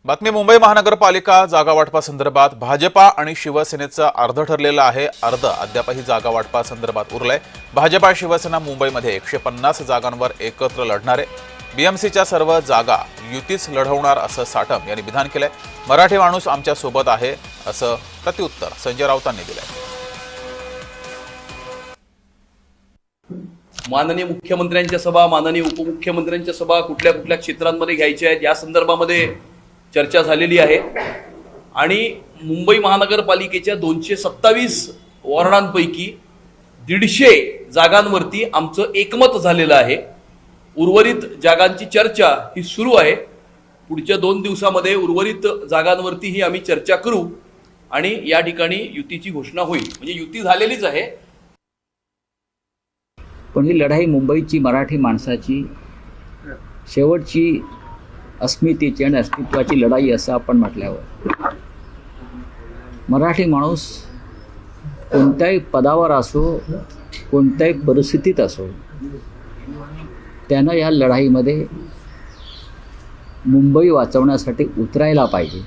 बातमी मुंबई महानगरपालिका जागा वाटपासंदर्भात भाजपा आणि शिवसेनेचं अर्ध ठरलेलं आहे. अर्ध अद्यापही जागा वाटपासंदर्भात उरलंय. भाजपा शिवसेना मुंबईमध्ये 150 जागांवर एकत्र लढणार आहे. बीएमसीच्या सर्व जागा युतीच लढवणार असं साटम यांनी विधान केलंय. मराठी माणूस आमच्या सोबत आहे असं प्रत्युत्तर संजय राऊतांनी दिलंय. माननीय मुख्यमंत्र्यांच्या सभा, माननीय उपमुख्यमंत्र्यांच्या सभा कुठल्या कुठल्या क्षेत्रांमध्ये घ्यायच्या आहेत या संदर्भामध्ये चर्चा झालेली आहे. आणि मुंबई महानगरपालिकेच्या 227 वॉर्डांपैकी 150 जागांवरती आमचं एकमत झालेलं आहे. उर्वरित जागांची चर्चा ही सुरू आहे. पुढच्या 2 दिवसामध्ये उर्वरित जागांवरतीही आम्ही चर्चा करू आणि या ठिकाणी युतीची घोषणा होईल. म्हणजे युती झालेलीच आहे. पण ही लढाई मुंबईची मराठी माणसाची शेवटची अस्मितेची आणि अस्तित्वाची लढाई असं आपण म्हटल्यावर मराठी माणूस कोणत्याही पदावर असो, कोणत्याही परिस्थितीत असो, त्यानं या लढाईमध्ये मुंबई वाचवण्यासाठी उतरायला पाहिजे.